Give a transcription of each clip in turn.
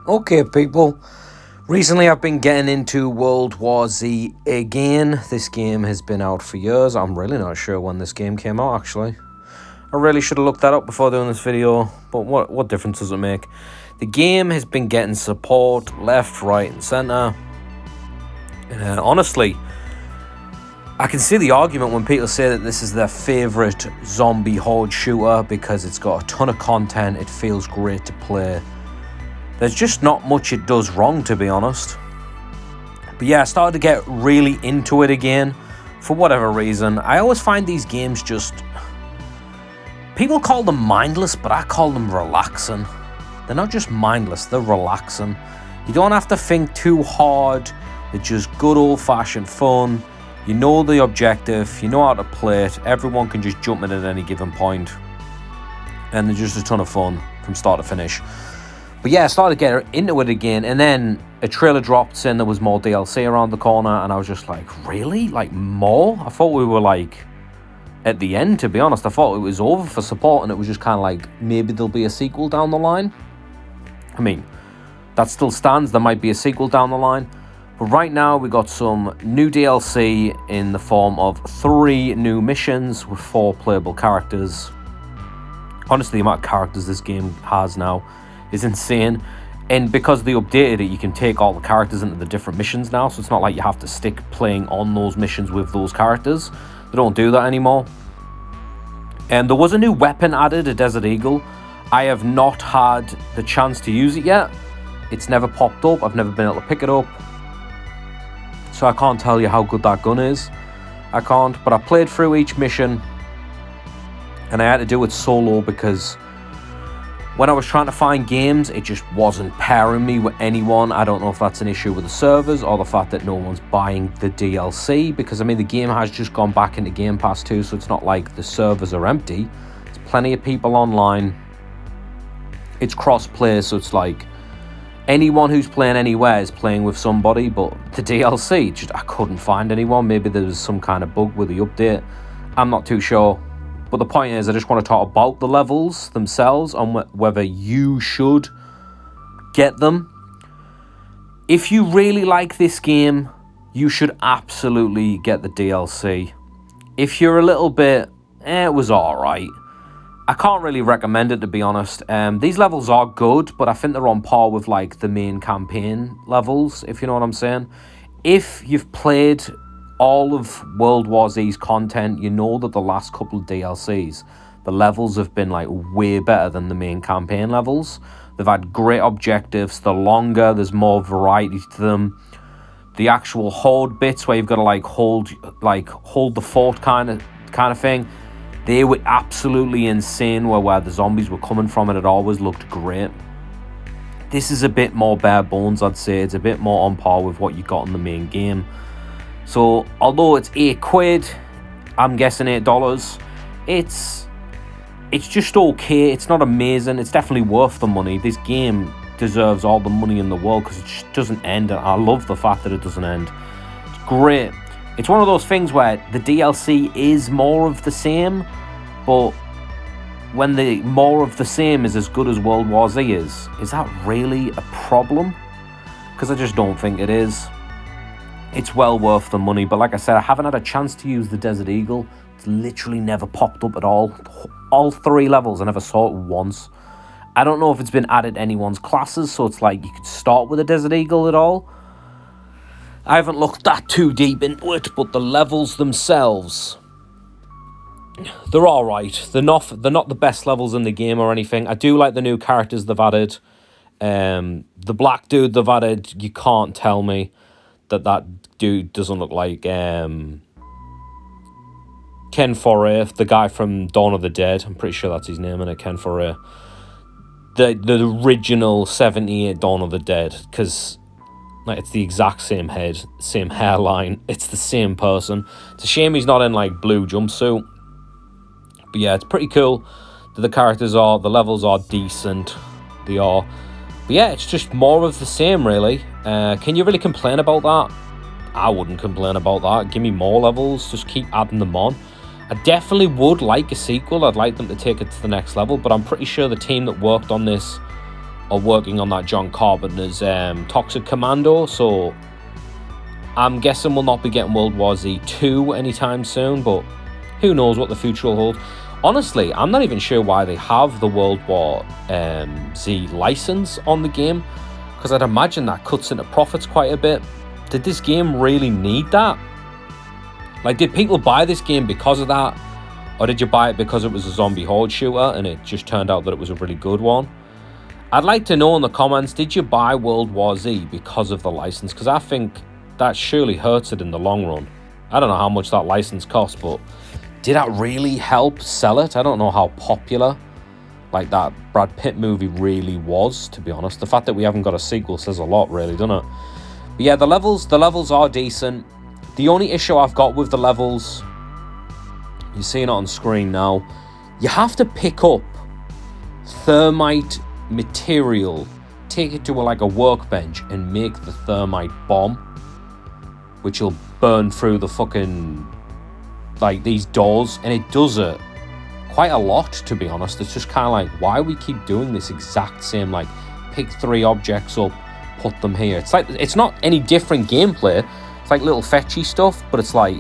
Okay, people. Recently, I've been getting into World War Z again. This game has been out for years. I'm really not sure when this game came out, actually. I really should have looked that up before doing this video, but what difference does it make? The game has been getting support left, right, and centre. And honestly, I can see the argument when people say that this is their favourite zombie horde shooter because it's got a ton of content, it feels great to play. There's just not much it does wrong, to be honest. But yeah, I started to get really into it again for whatever reason. I always find these games just... people call them mindless, but I call them relaxing. They're not just mindless, they're relaxing. You don't have to think too hard. It's just good old-fashioned fun. You know the objective, you know how to play it. Everyone can just jump in at any given point. And they're just a ton of fun from start to finish. But yeah, I started getting into it again, and then a trailer dropped saying there was more DLC around the corner, and I was just like, really? Like, more? I thought we were, like, at the end, to be honest. I thought it was over for support, and it was just kind of like, maybe there'll be a sequel down the line. I mean, that still stands. There might be a sequel down the line. But right now, we got some new DLC in the form of 3 new missions with 4 playable characters. Honestly, the amount of characters this game has now is insane, and because they updated it, you can take all the characters into the different missions now, so it's not like you have to stick playing on those missions with those characters. They don't do that anymore. And there was a new weapon added, a Desert Eagle. I have not had the chance to use it yet. It's never popped up. I've never been able to pick it up, so I can't tell you how good that gun is. I can't, but I played through each mission, and I had to do it solo because when I was trying to find games, it just wasn't pairing me with anyone. I don't know if that's an issue with the servers or the fact that no one's buying the DLC, because I mean the game has just gone back into Game Pass too, so it's not like the servers are empty. There's plenty of people online. It's cross-play, so it's like anyone who's playing anywhere is playing with somebody, but the DLC, just I couldn't find anyone. Maybe there was some kind of bug with the update. I'm not too sure. But the point is, I just want to talk about the levels themselves and whether you should get them. If you really like this game, you should absolutely get the DLC. If you're a little bit, it was alright, I can't really recommend it, to be honest. These levels are good, but I think they're on par with like the main campaign levels, if you know what I'm saying. If you've played all of World War Z's content, you know that the last couple of DLCs, the levels have been like way better than the main campaign levels. They've had great objectives, they're longer, there's more variety to them. The actual horde bits where you've got to hold the fort kind of thing, they were absolutely insane where the zombies were coming from, and it always looked great. This is a bit more bare bones, I'd say. It's a bit more on par with what you got in the main game. So, although it's £8, I'm guessing $8, it's just okay. It's not amazing. It's definitely worth the money. This game deserves all the money in the world because it just doesn't end, and I love the fact that it doesn't end. It's great. It's one of those things where the DLC is more of the same, but when the more of the same is as good as World War Z is that really a problem? Because I just don't think it is. It's well worth the money, but like I said, I haven't had a chance to use the Desert Eagle. It's literally never popped up at all. All 3 levels, I never saw it once. I don't know if it's been added to anyone's classes, so it's like you could start with a Desert Eagle at all. I haven't looked that too deep into it, but the levels themselves, they're alright. They're not the best levels in the game or anything. I do like the new characters they've added. The black dude they've added, you can't tell me that dude doesn't look like Ken Foray, the guy from Dawn of the Dead. I'm pretty sure that's his name, innit? Ken Foray. The original 78 Dawn of the Dead, because like it's the exact same head, same hairline. It's the same person. It's a shame he's not in like blue jumpsuit. But yeah, it's pretty cool. The levels are decent. They are. But yeah, it's just more of the same, really. Can you really complain about that? I wouldn't complain about that. Give me more levels. Just keep adding them on. I definitely would like a sequel. I'd like them to take it to the next level, but I'm pretty sure the team that worked on this are working on that John Carpenter's Toxic Commando, so I'm guessing we'll not be getting World War Z 2 anytime soon, but who knows what the future will hold. Honestly, I'm not even sure why they have the World War Z license on the game, because I'd imagine that cuts into profits quite a bit. Did this game really need that? Like, did people buy this game because of that? Or did you buy it because it was a zombie horde shooter and it just turned out that it was a really good one? I'd like to know in the comments, did you buy World War Z because of the license? Because I think that surely hurts it in the long run. I don't know how much that license cost, but did that really help sell it? I don't know how popular like that Brad Pitt movie really was, to be honest. The fact that we haven't got a sequel says a lot, really, doesn't it? But yeah, the levels are decent. The only issue I've got with the levels, you're seeing it on screen now, you have to pick up thermite material, take it to like a workbench and make the thermite bomb, which will burn through the fucking, like, these doors, and it does it quite a lot, to be honest. It's just kind of like, why we keep doing this exact same, like, pick 3 objects up, put them here. It's like, it's not any different gameplay. It's like little fetchy stuff, but it's like,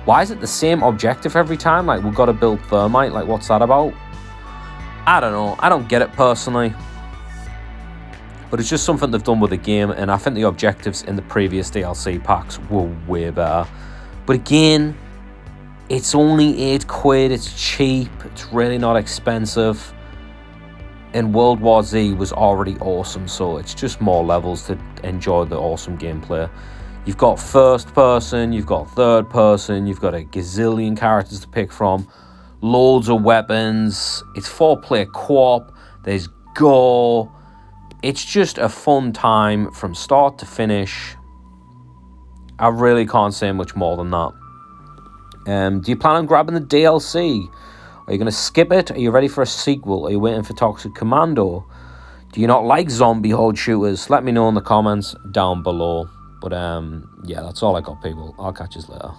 why is it the same objective every time? Like, we've got to build thermite. Like, what's that about? I don't know. I don't get it personally. But it's just something they've done with the game, and I think the objectives in the previous DLC packs were way better. But again, it's only £8. It's cheap. It's really not expensive. And World War Z was already awesome, so it's just more levels to enjoy the awesome gameplay. You've got first person, you've got third person, you've got a gazillion characters to pick from, loads of weapons, it's 4-player co-op, there's gore. It's just a fun time from start to finish. I really can't say much more than that. Do you plan on grabbing the DLC? Are you going to skip it? Are you ready for a sequel? Are you waiting for Toxic Commando? Do you not like zombie horde shooters? Let me know in the comments down below. But yeah, that's all I got, people. I'll catch you later.